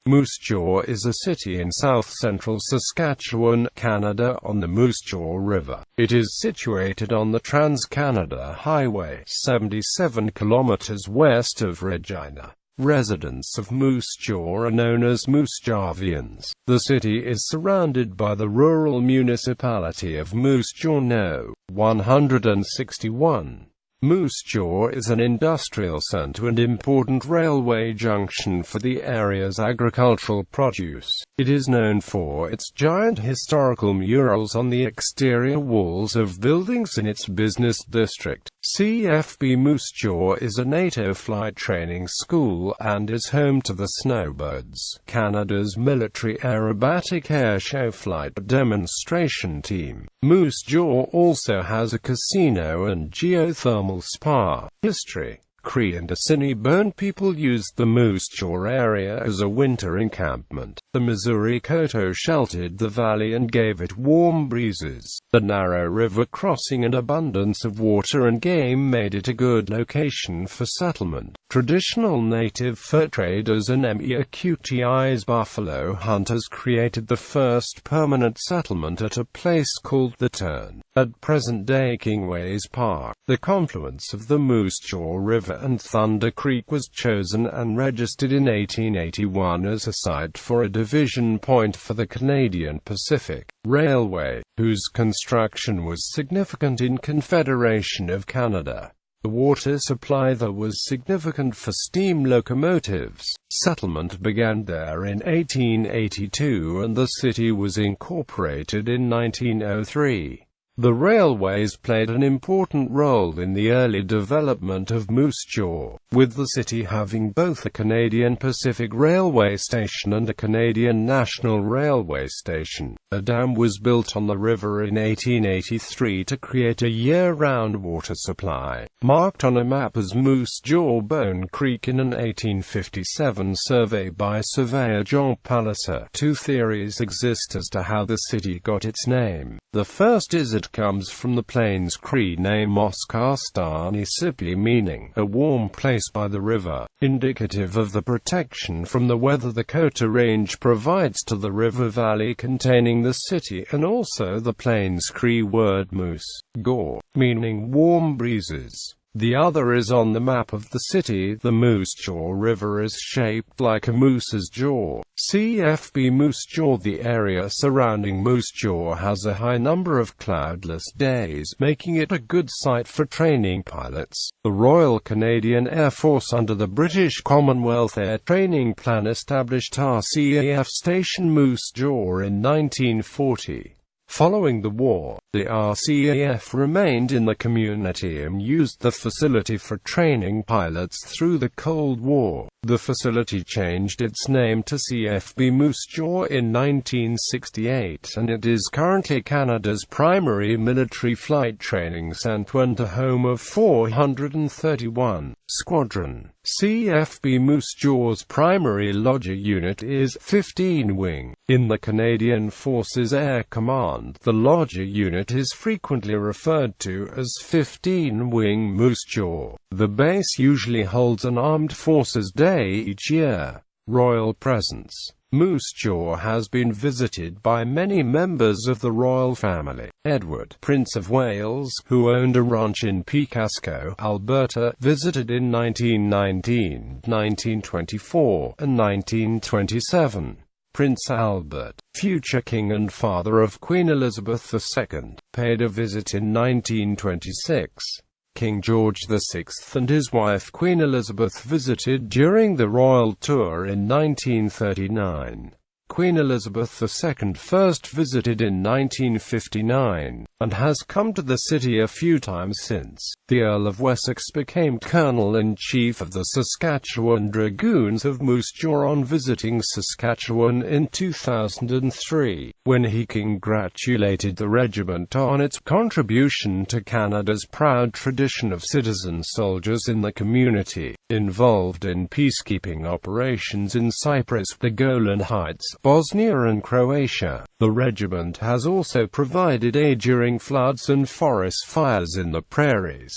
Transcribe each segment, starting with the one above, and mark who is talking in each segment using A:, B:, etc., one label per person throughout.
A: Moose Jaw is a city in south-central Saskatchewan, Canada on the Moose Jaw River. It is situated on the Trans-Canada Highway, 77 kilometers west of Regina. Residents of Moose Jaw are known as Moose Javians. The city is surrounded by the rural municipality of Moose Jaw No. 161. Moose Jaw is an industrial centre and important railway junction for the area's agricultural produce. It is known for its giant historical murals on the exterior walls of buildings in its business district. CFB Moose Jaw is a NATO flight training school and is home to the Snowbirds, Canada's military aerobatic airshow flight demonstration team. Moose Jaw also has a casino and geothermal spa. History: Cree and Assiniboine people used the Moose Jaw area as a winter encampment. The Missouri Coteau sheltered the valley and gave it warm breezes. The narrow river crossing and abundance of water and game made it a good location for settlement. Traditional native fur traders and MEAQTI's buffalo hunters created the first permanent settlement at a place called The Turn, at present-day Kingways Park. The confluence of the Moose Jaw River and Thunder Creek was chosen and registered in 1881 as a site for a division point for the Canadian Pacific Railway, whose construction was significant in Confederation of Canada. The water supply there was significant for steam locomotives. Settlement began there in 1882 and the city was incorporated in 1903. The railways played an important role in the early development of Moose Jaw, with the city having both a Canadian Pacific Railway station and a Canadian National Railway station. A dam was built on the river in 1883 to create a year-round water supply, marked on a map as Moose Jaw Bone Creek in an 1857 survey by surveyor John Palliser. Two theories exist as to how the city got its name. The first is it comes from the Plains Cree name Oskastani, simply meaning a warm place by the river, indicative of the protection from the weather the Coteau Range provides to the river valley containing the city, and also the Plains Cree word moose, gaw, meaning warm breezes. The other is on the map of the city. The Moose Jaw River is shaped like a moose's jaw. CFB Moose Jaw. The area surrounding Moose Jaw has a high number of cloudless days, making it a good site for training pilots. The Royal Canadian Air Force under the British Commonwealth Air Training Plan established RCAF Station Moose Jaw in 1940. Following the war, the RCAF remained in the community and used the facility for training pilots through the Cold War. The facility changed its name to CFB Moose Jaw in 1968, and it is currently Canada's primary military flight training centre and the home of 431 Squadron. CFB Moose Jaw's primary Lodger unit is 15 Wing. In the Canadian Forces Air Command, the Lodger unit is frequently referred to as 15 Wing Moose Jaw. The base usually holds an Armed Forces Day each year. Royal presence. Moose Jaw has been visited by many members of the royal family. Edward, Prince of Wales, who owned a ranch in Picasco, Alberta, visited in 1919, 1924, and 1927. Prince Albert, future king and father of Queen Elizabeth.II, paid a visit in 1926. King George VI and his wife Queen Elizabeth visited during the royal tour in 1939. Queen Elizabeth II first visited in 1959, and has come to the city a few times since. The Earl of Wessex became Colonel-in-Chief of the Saskatchewan Dragoons of Moose Jaw on visiting Saskatchewan in 2003, when he congratulated the regiment on its contribution to Canada's proud tradition of citizen soldiers in the community, involved in peacekeeping operations in Cyprus, the Golan Heights, Bosnia and Croatia. The regiment has also provided aid during floods and forest fires in the prairies.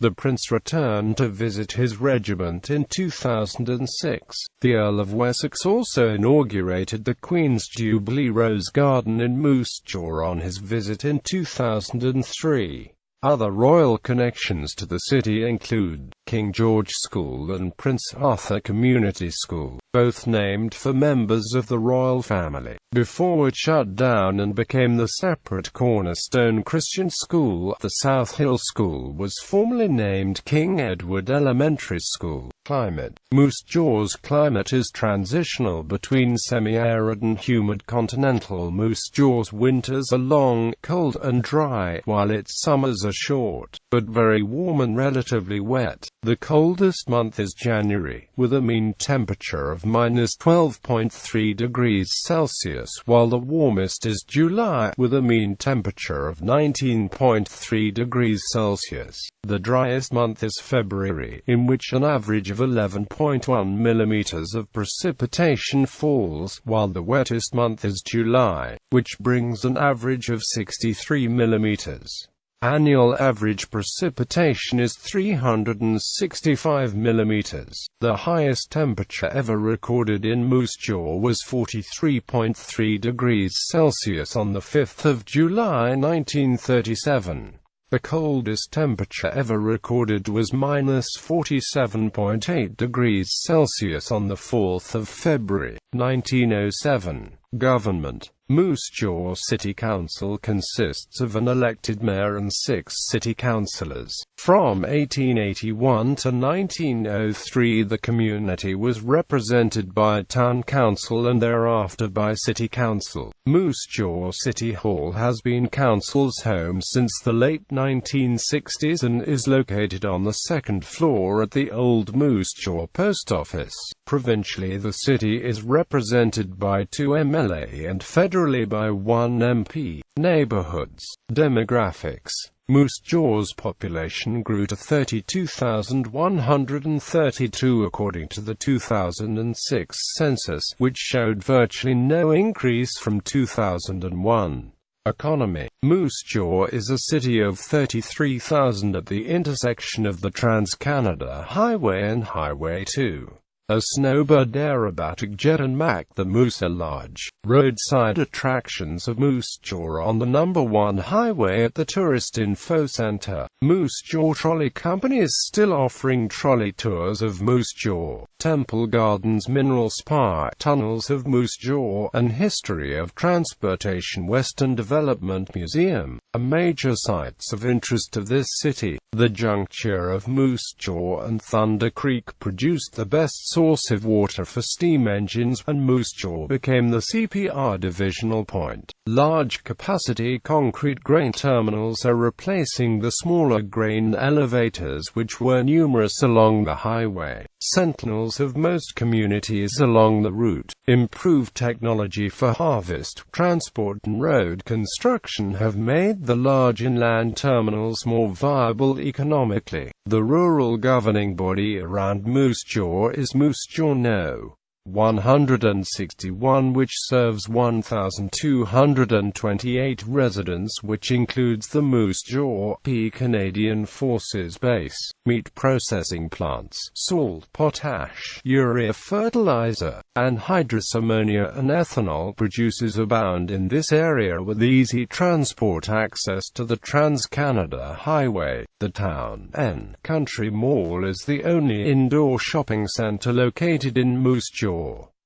A: The Prince returned to visit his regiment in 2006. The Earl of Wessex also inaugurated the Queen's Jubilee Rose Garden in Moose Jaw on his visit in 2003. Other royal connections to the city include King George School and Prince Arthur Community School, both named for members of the royal family. Before it shut down and became the separate Cornerstone Christian School, the South Hill School was formerly named King Edward Elementary School. Climate. Moose Jaw's climate is transitional between semi-arid and humid continental. Moose Jaw's winters are long, cold and dry, while its summers are short, but very warm and relatively wet. The coldest month is January, with a mean temperature of -12.3 degrees Celsius, while the warmest is July, with a mean temperature of 19.3 degrees Celsius. The driest month is February, in which an average of 11.1 millimeters of precipitation falls, while the wettest month is July, which brings an average of 63 millimeters. Annual average precipitation is 365 millimeters. The highest temperature ever recorded in Moose Jaw was 43.3 degrees Celsius on the 5th of July 1937. The coldest temperature ever recorded was -47.8 degrees Celsius on the 4th of February, 1907. Government. Moose Jaw City Council consists of an elected mayor and 6 city councillors. From 1881 to 1903 the community was represented by town council and thereafter by city council. Moose Jaw City Hall has been council's home since the late 1960s and is located on the 2nd floor at the old Moose Jaw Post Office. Provincially the city is represented by 2 MLA and federally by 1 MP. Neighborhoods. Demographics. Moose Jaw's population grew to 32,132 according to the 2006 census, which showed virtually no increase from 2001. Economy. Moose Jaw is a city of 33,000 at the intersection of the Trans-Canada Highway and Highway 2. A snowbird, aerobatic jet and Mac the Moose are large roadside attractions of Moose Jaw on the No. 1 highway at the Tourist Info Center. Moose Jaw Trolley Company is still offering trolley tours of Moose Jaw, Temple Gardens Mineral Spa, Tunnels of Moose Jaw, and History of Transportation Western Development Museum are major sites of interest of this city. The juncture of Moose Jaw and Thunder Creek produced the best source of water for steam engines, and Moose Jaw became the CPR divisional point. Large-capacity concrete grain terminals are replacing the smaller grain elevators which were numerous along the highway. Sentinels of most communities along the route. Improved technology for harvest, transport and road construction have made the large inland terminals more viable economically. The rural governing body around Moose Jaw is Moose Jaw No. 161, which serves 1,228 residents, which includes the Moose Jaw Canadian Forces Base, meat processing plants, salt, potash, urea fertilizer, anhydrous ammonia and ethanol producers abound in this area with easy transport access to the Trans-Canada Highway. The Town and Country Mall is the only indoor shopping center located in Moose Jaw.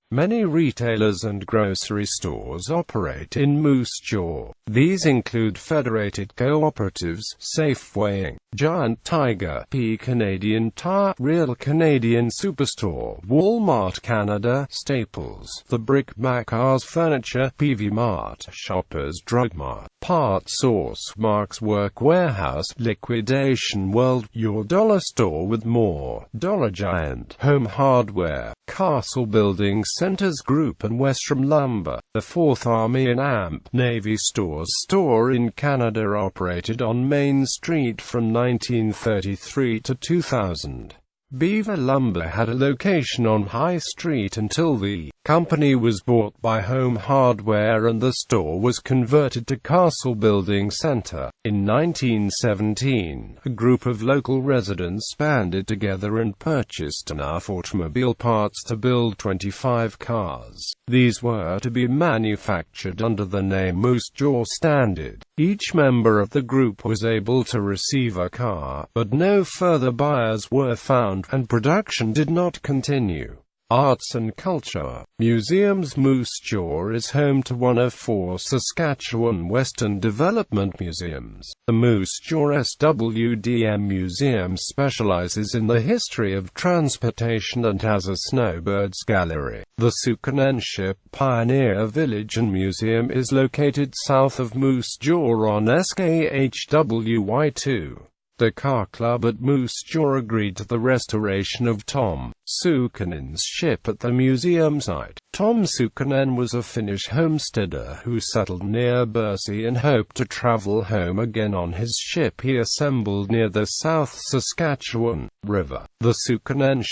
A: Many retailers and grocery stores operate in Moose Jaw. These include Federated Cooperatives, Safeway, Giant Tiger, Canadian Tire, Real Canadian Superstore, Walmart Canada, Staples, The Brick Macars Furniture, PV Mart, Shoppers Drug Mart, Part Source, Mark's Work Warehouse, Liquidation World, Your Dollar Store with more, Dollar Giant, Home Hardware, Castle Building Centers Group and Westrom Lumber. The 4th Army and AMP Navy Stores store in Canada operated on Main Street from 1933 to 2000. Beaver Lumber had a location on High Street until the company was bought by Home Hardware and the store was converted to Castle Building Center. In 1917, a group of local residents banded together and purchased enough automobile parts to build 25 cars. These were to be manufactured under the name Moose Jaw Standard. Each member of the group was able to receive a car, but no further buyers were found, and production did not continue. Arts and culture. Museums. Moose Jaw is home to one of 4 Saskatchewan Western Development Museums. The Moose Jaw SWDM Museum specializes in the history of transportation and has a snowbirds gallery. The Saskatchewan Pioneer Village and Museum is located south of Moose Jaw on Saskatchewan. The car club at Moose Jaw agreed to the restoration of Tom Suukkonen's ship at the museum site. Tom Suukkonen was a Finnish homesteader who settled near Bercy and hoped to travel home again on his ship he assembled near the South Saskatchewan River. The Saskatchewan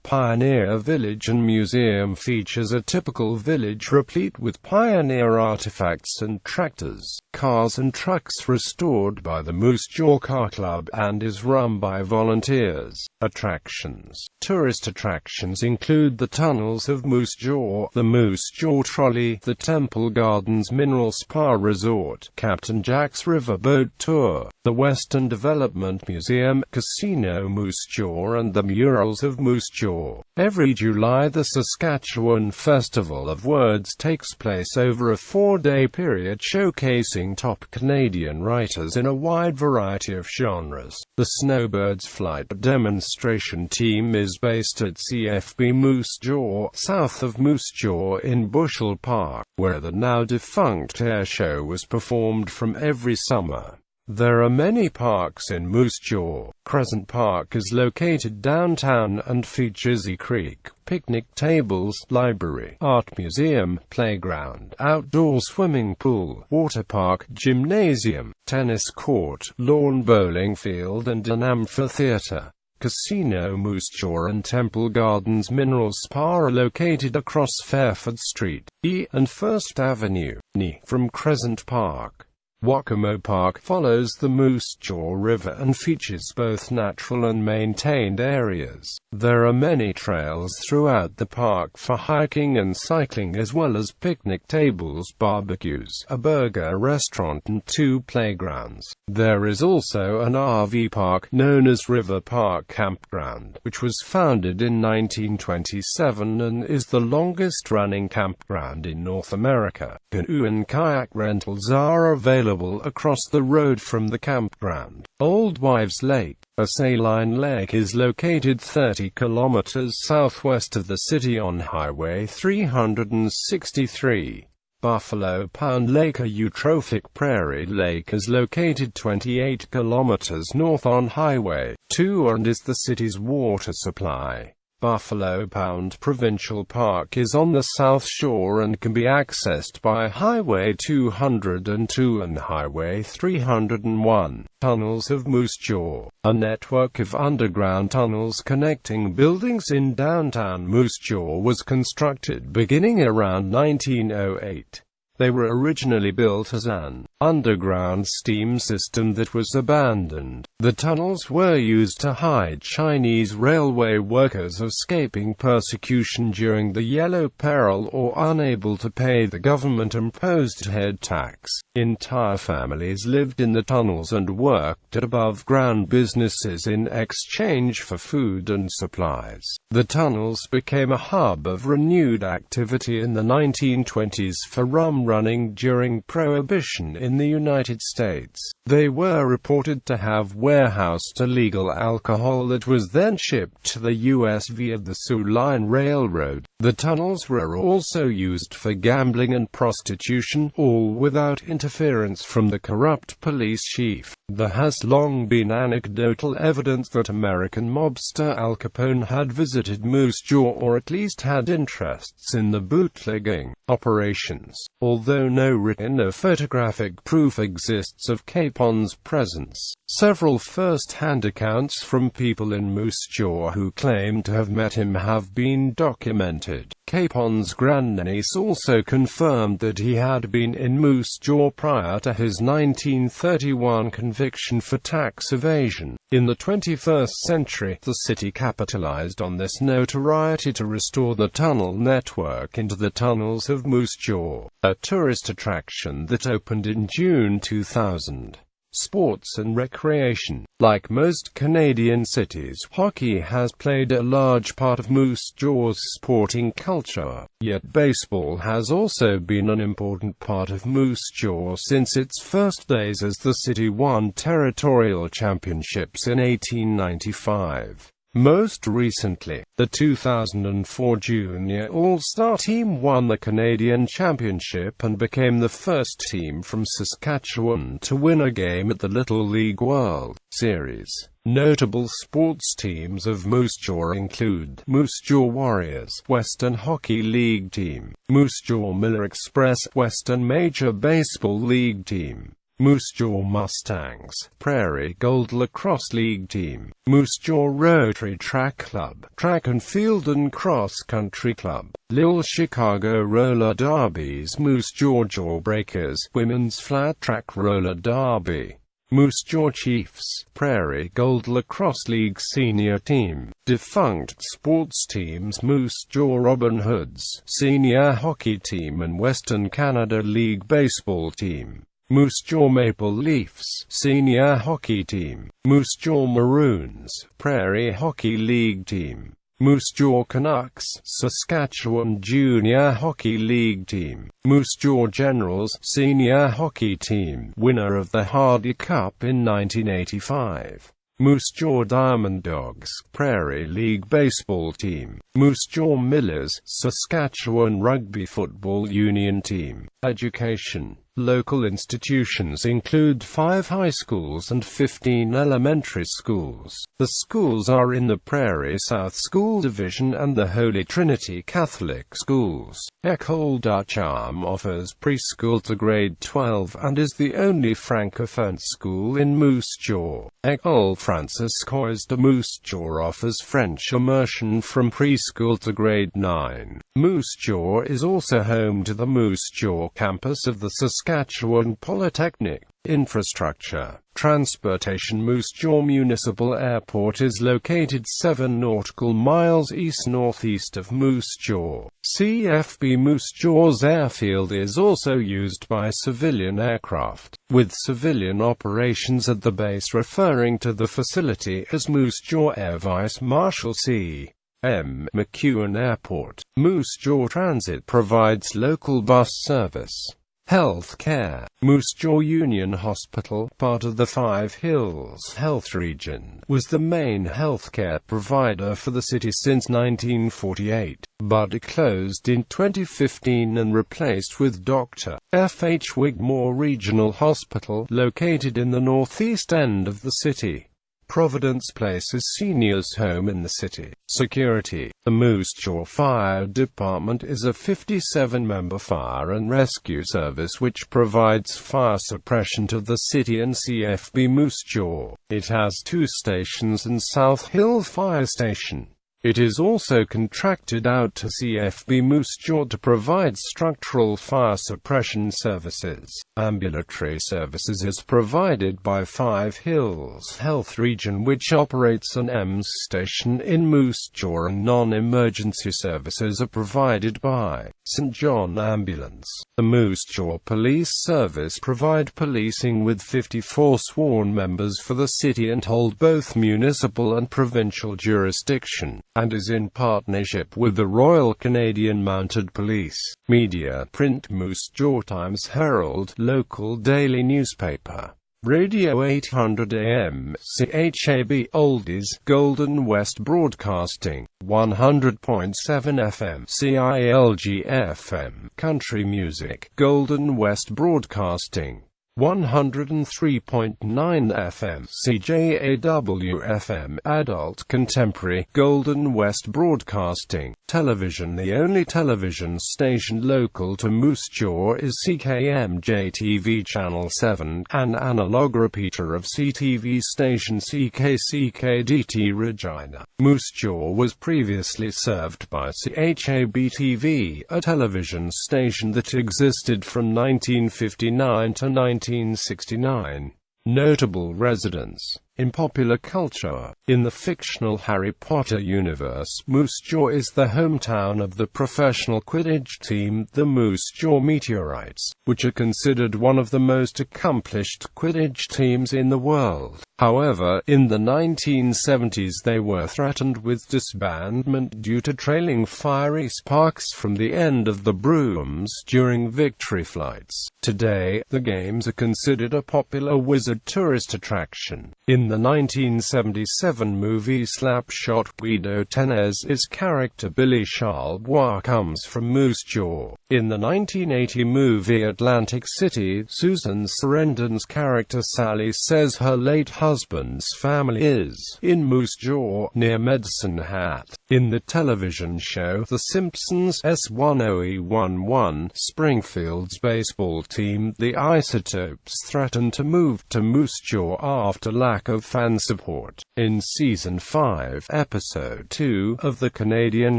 A: Pioneer Village and Museum features a typical village replete with pioneer artifacts and tractors, cars and trucks restored by the Moose Jaw Car Club and is run by volunteers. Attractions. Tourist attractions include the tunnels of Moose Jaw, the Moose Jaw Trolley, the Temple Gardens Mineral Spa Resort, Captain Jack's Riverboat Tour, the Western Development Museum, Casino Moose Jaw and the Murals of Moose Jaw. Every July the Saskatchewan Festival of Words takes place over a 4-day period showcasing top Canadian writers in a wide variety of genres. The Snowbirds Flight Demonstration Team is based at CFB Moose Jaw, south of Moose Jaw in Bushel Park, where the now-defunct air show was performed from every summer. There are many parks in Moose Jaw. Crescent Park is located downtown and features a creek, picnic tables, library, art museum, playground, outdoor swimming pool, water park, gymnasium, tennis court, lawn bowling field and an amphitheater. Casino Moose Jaw and Temple Gardens Mineral Spa are located across Fairford Street, E and First Avenue, NE, from Crescent Park. Wakamo Park follows the Moose Jaw River and features both natural and maintained areas. There are many trails throughout the park for hiking and cycling as well as picnic tables, barbecues, a burger restaurant and 2 playgrounds. There is also an RV park known as River Park Campground, which was founded in 1927 and is the longest-running campground in North America. Canoe and kayak rentals are available across the road from the campground. Old Wives Lake, a saline lake, is located 30 kilometers southwest of the city on Highway 363. Buffalo Pound Lake, a eutrophic prairie lake, is located 28 kilometers north on Highway 2 and is the city's water supply. Buffalo Pound Provincial Park is on the south shore and can be accessed by Highway 202 and Highway 301. Tunnels of Moose Jaw. A network of underground tunnels connecting buildings in downtown Moose Jaw was constructed beginning around 1908. They were originally built as an underground steam system that was abandoned. The tunnels were used to hide Chinese railway workers escaping persecution during the Yellow Peril or unable to pay the government-imposed head tax. Entire families lived in the tunnels and worked at above-ground businesses in exchange for food and supplies. The tunnels became a hub of renewed activity in the 1920s for rum running during Prohibition in the United States. They were reported to have warehoused illegal alcohol that was then shipped to the U.S. via the Soo Line Railroad. The tunnels were also used for gambling and prostitution, all without interference from the corrupt police chief. There has long been anecdotal evidence that American mobster Al Capone had visited Moose Jaw or at least had interests in the bootlegging operations. Although no written or photographic proof exists of Capon's presence. Several first-hand accounts from people in Moose Jaw who claim to have met him have been documented. Capon's grandniece also confirmed that he had been in Moose Jaw prior to his 1931 conviction for tax evasion. In the 21st century, the city capitalized on this notoriety to restore the tunnel network into the tunnels of Moose Jaw, a tourist attraction that opened in June 2000. Sports and recreation. Like most Canadian cities, hockey has played a large part of Moose Jaw's sporting culture. Yet baseball has also been an important part of Moose Jaw since its first days, as the city won territorial championships in 1895. Most recently, the 2004 Junior All-Star team won the Canadian Championship and became the first team from Saskatchewan to win a game at the Little League World Series. Notable sports teams of Moose Jaw include Moose Jaw Warriors, Western Hockey League Team; Moose Jaw Miller Express, Western Major Baseball League Team; Moose Jaw Mustangs, Prairie Gold Lacrosse League Team; Moose Jaw Rotary Track Club, Track and Field and Cross Country Club; Little Chicago Roller Derbies; Moose Jaw Jawbreakers, Women's Flat Track Roller Derby; Moose Jaw Chiefs, Prairie Gold Lacrosse League Senior Team; defunct sports teams Moose Jaw Robin Hoods, Senior Hockey Team and Western Canada League Baseball Team; Moose Jaw Maple Leafs, Senior Hockey Team; Moose Jaw Maroons, Prairie Hockey League Team; Moose Jaw Canucks, Saskatchewan Junior Hockey League Team; Moose Jaw Generals, Senior Hockey Team, winner of the Hardy Cup in 1985; Moose Jaw Diamond Dogs, Prairie League Baseball Team; Moose Jaw Millers, Saskatchewan Rugby Football Union Team. Education. Local institutions include 5 high schools and 15 elementary schools. The schools are in the Prairie South School Division and the Holy Trinity Catholic Schools. École Ducharme offers preschool to grade 12 and is the only francophone school in Moose Jaw. École Franciscoise de Moose Jaw offers French immersion from preschool to grade 9. Moose Jaw is also home to the Moose Jaw campus of the Saskatchewan Polytechnic. Infrastructure. Transportation. Moose Jaw Municipal Airport is located 7 nautical miles east-northeast of Moose Jaw. CFB Moose Jaw's airfield is also used by civilian aircraft, with civilian operations at the base referring to the facility as Moose Jaw Air Vice Marshal C. M. McEwen Airport. Moose Jaw Transit provides local bus service. Health care. Moose Jaw Union Hospital, part of the Five Hills Health Region, was the main healthcare provider for the city since 1948, but it closed in 2015 and replaced with Dr. F. H. Wigmore Regional Hospital, located in the northeast end of the city. Providence Place is seniors' home in the city. Security. The Moose Jaw Fire Department is a 57-member fire and rescue service which provides fire suppression to the city and CFB Moose Jaw. It has 2 stations and South Hill Fire Station. It is also contracted out to CFB Moose Jaw to provide structural fire suppression services. Ambulatory services is provided by Five Hills Health Region, which operates an EMS station in Moose Jaw, and non-emergency services are provided by St. John Ambulance. The Moose Jaw Police Service provide policing with 54 sworn members for the city and hold both municipal and provincial jurisdiction, and is in partnership with the Royal Canadian Mounted Police. Media. Print. Moose Jaw Times Herald, local daily newspaper. Radio 800 AM, CHAB, Oldies, Golden West Broadcasting, 100.7 FM, CILG FM, Country Music, Golden West Broadcasting, 103.9 FM, CJAW FM, Adult Contemporary, Golden West Broadcasting, Television. The only television station local to Moose Jaw is CKMJ-TV Channel 7, an analog repeater of CTV station CKCKDT Regina. Moose Jaw was previously served by CHAB-TV, a television station that existed from 1959 to 1969. Notable residents. In popular culture. In the fictional Harry Potter universe, Moose Jaw is the hometown of the professional Quidditch team, the Moose Jaw Meteorites, which are considered one of the most accomplished Quidditch teams in the world. However, in the 1970s they were threatened with disbandment due to trailing fiery sparks from the end of the brooms during victory flights. Today, the games are considered a popular wizard tourist attraction. In the 1977 movie Slapshot, Guido Tenes's character Billy Charlebois comes from Moose Jaw. In the 1980 movie Atlantic City, Susan Sarandon's character Sally says her late husband's family is in Moose Jaw, near Medicine Hat. In the television show The Simpsons S10E11, Springfield's baseball team, the Isotopes, threatened to move to Moose Jaw after lack of fan support. In Season 5, Episode 2 of the Canadian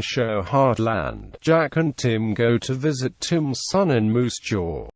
A: show Heartland, Jack and Tim go to visit Tim's son in Moose Jaw.